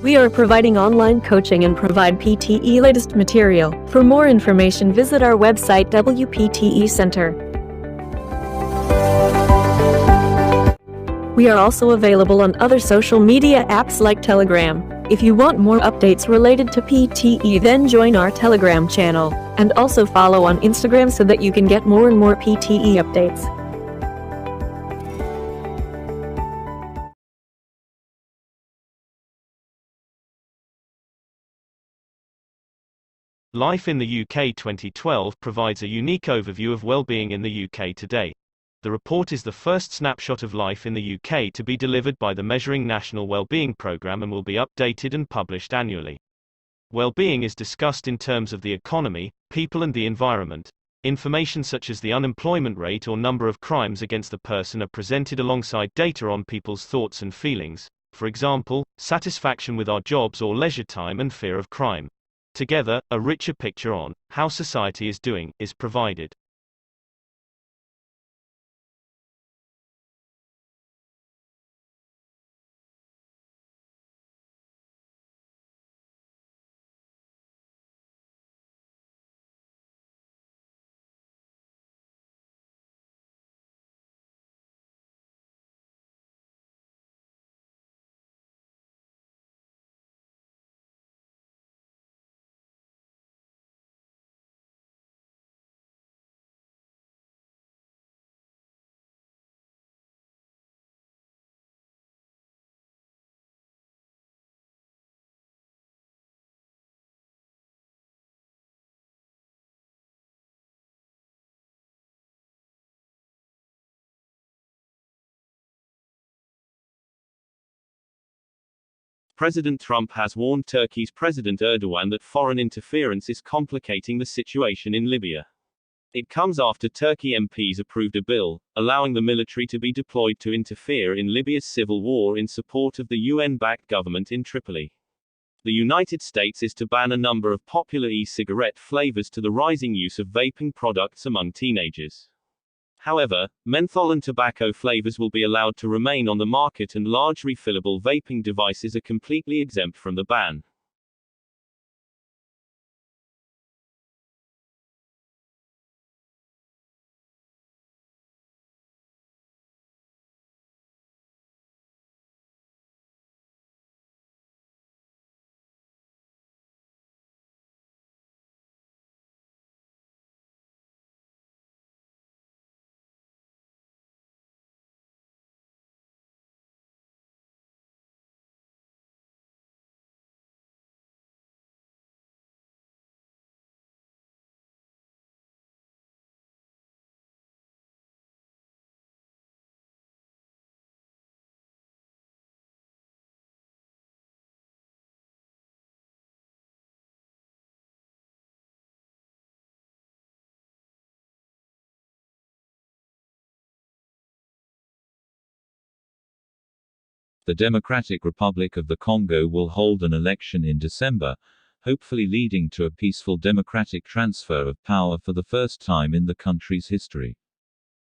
We are providing online coaching and provide PTE latest material. For more information, visit our website WPTE Center. We are also available on other social media apps like Telegram. If you want more updates related to PTE, then join our Telegram channel, and also follow on Instagram so that you can get more and more PTE updates. Life in the UK 2012 provides a unique overview of well-being in the UK today. The report is the first snapshot of life in the UK to be delivered by the Measuring National Wellbeing Programme and will be updated and published annually. Well-being is discussed in terms of the economy, people and the environment. Information such as the unemployment rate or number of crimes against the person are presented alongside data on people's thoughts and feelings, for example, satisfaction with our jobs or leisure time and fear of crime. Together, a richer picture on how society is doing is provided. President Trump has warned Turkey's President Erdogan that foreign interference is complicating the situation in Libya. It comes after Turkey MPs approved a bill, allowing the military to be deployed to interfere in Libya's civil war in support of the UN-backed government in Tripoli. The United States is to ban a number of popular e-cigarette flavors to the rising use of vaping products among teenagers. However, menthol and tobacco flavors will be allowed to remain on the market and large refillable vaping devices are completely exempt from the ban. The Democratic Republic of the Congo will hold an election in December, hopefully leading to a peaceful democratic transfer of power for the first time in the country's history.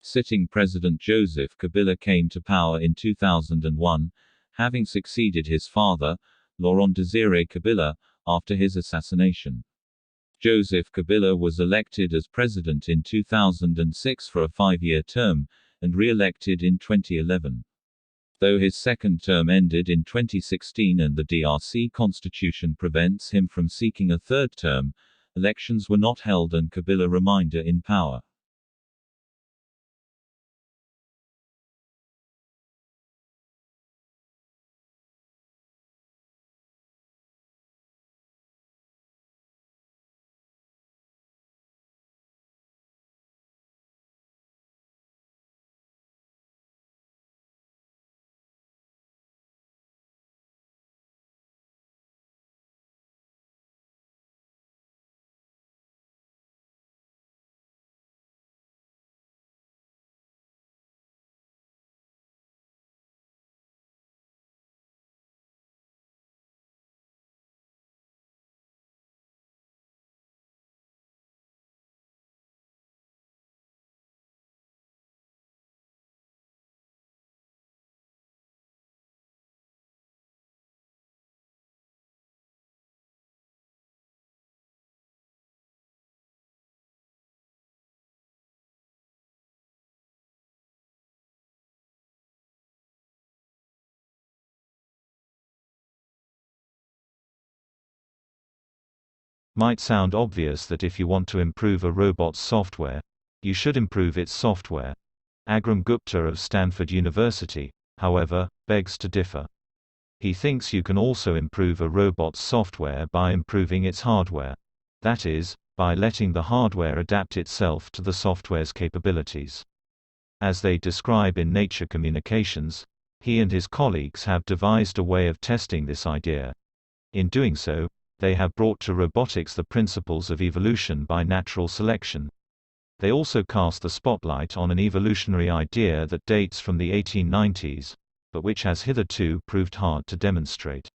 Sitting President Joseph Kabila came to power in 2001, having succeeded his father, Laurent Désiré Kabila, after his assassination. Joseph Kabila was elected as president in 2006 for a 5-year term, and re-elected in 2011. Though his second term ended in 2016 and the DRC constitution prevents him from seeking a third term, elections were not held and Kabila remained in power. might sound obvious that if you want to improve a robot's software, you should improve its software. Agram Gupta of Stanford University, however, begs to differ. He thinks you can also improve a robot's software by improving its hardware. That is, by letting the hardware adapt itself to the software's capabilities. As they describe in Nature Communications, he and his colleagues have devised a way of testing this idea. In doing so, they have brought to robotics the principles of evolution by natural selection. They also cast the spotlight on an evolutionary idea that dates from the 1890s, but which has hitherto proved hard to demonstrate.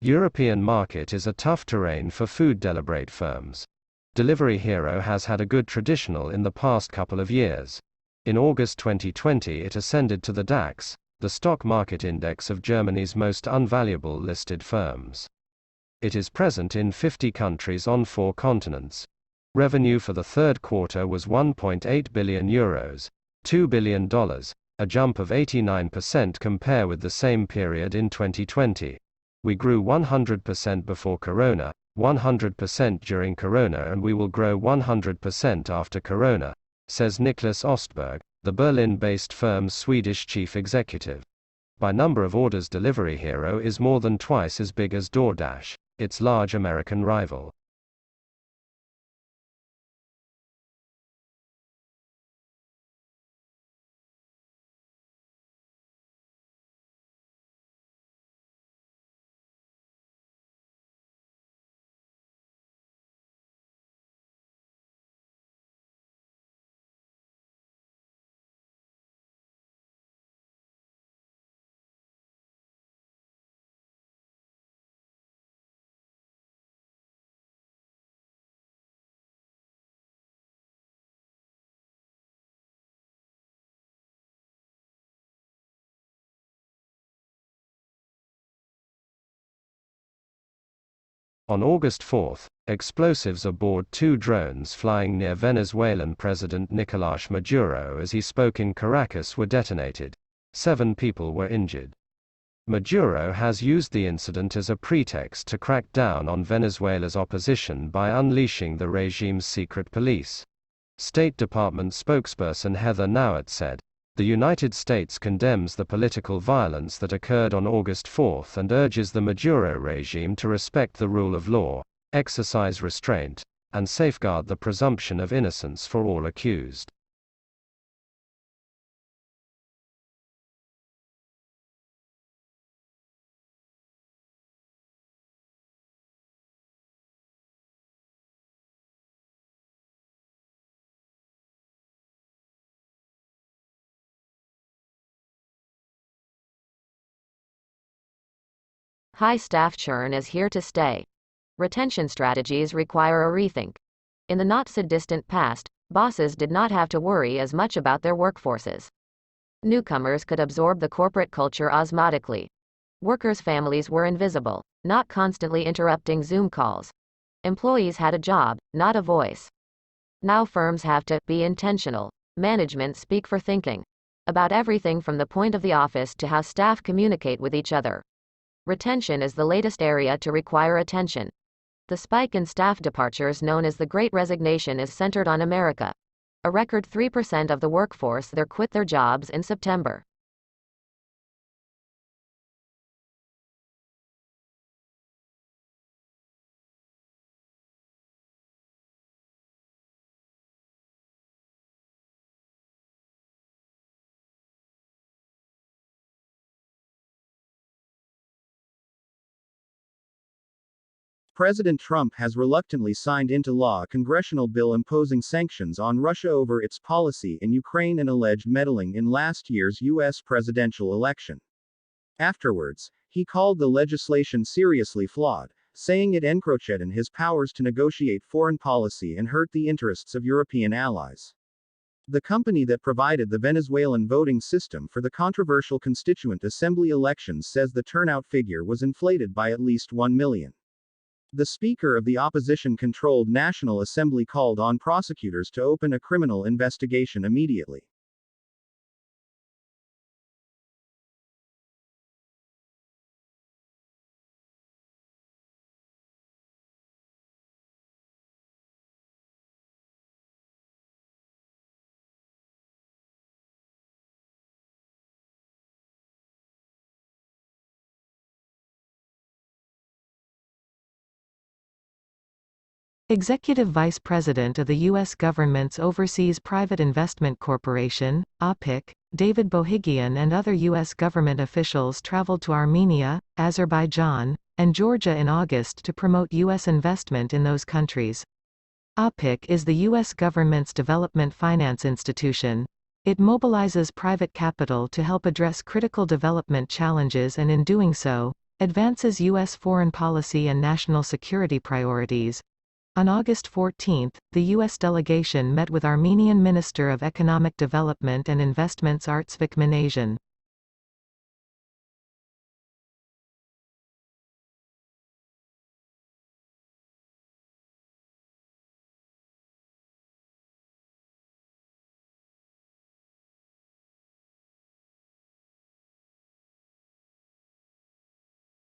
European market is a tough terrain for food delivery firms. Delivery Hero has had a good traditional in the past couple of years. In August 2020 it ascended to the DAX, the stock market index of Germany's most unvaluable listed firms. It is present in 50 countries on 4 continents. Revenue for the third quarter was €1.8 billion, $2 billion, a jump of 89% compared with the same period in 2020. We grew 100% before Corona, 100% during Corona, and we will grow 100% after Corona, says Niklas Ostberg, the Berlin-based firm's Swedish chief executive. By number of orders, Delivery Hero is more than twice as big as DoorDash, its large American rival. On August 4, explosives aboard 2 drones flying near Venezuelan President Nicolás Maduro as he spoke in Caracas were detonated. 7 people were injured. Maduro has used the incident as a pretext to crack down on Venezuela's opposition by unleashing the regime's secret police. State Department spokesperson Heather Nauert said, "The United States condemns the political violence that occurred on August 4 and urges the Maduro regime to respect the rule of law, exercise restraint, and safeguard the presumption of innocence for all accused." High staff churn is here to stay. Retention strategies require a rethink. In the not-so-distant past, bosses did not have to worry as much about their workforces. Newcomers could absorb the corporate culture osmotically. Workers' families were invisible, not constantly interrupting Zoom calls. Employees had a job, not a voice. Now firms have to be intentional. Management speak for thinking. About everything from the point of the office to how staff communicate with each other. Retention is the latest area to require attention. The spike in staff departures known as the Great Resignation is centered on America. A record 3% of the workforce there quit their jobs in September. President Trump has reluctantly signed into law a congressional bill imposing sanctions on Russia over its policy in Ukraine and alleged meddling in last year's U.S. presidential election. Afterwards, he called the legislation seriously flawed, saying it encroached in his powers to negotiate foreign policy and hurt the interests of European allies. The company that provided the Venezuelan voting system for the controversial Constituent Assembly elections says the turnout figure was inflated by at least 1 million. The Speaker of the opposition-controlled National Assembly called on prosecutors to open a criminal investigation immediately. Executive Vice President of the U.S. government's Overseas Private Investment Corporation, APIC, David Bohigian and other U.S. government officials traveled to Armenia, Azerbaijan, and Georgia in August to promote U.S. investment in those countries. APIC is the U.S. government's development finance institution. It mobilizes private capital to help address critical development challenges and in doing so, advances U.S. foreign policy and national security priorities. On August 14, the U.S. delegation met with Armenian Minister of Economic Development and Investments Artsvik Manasian.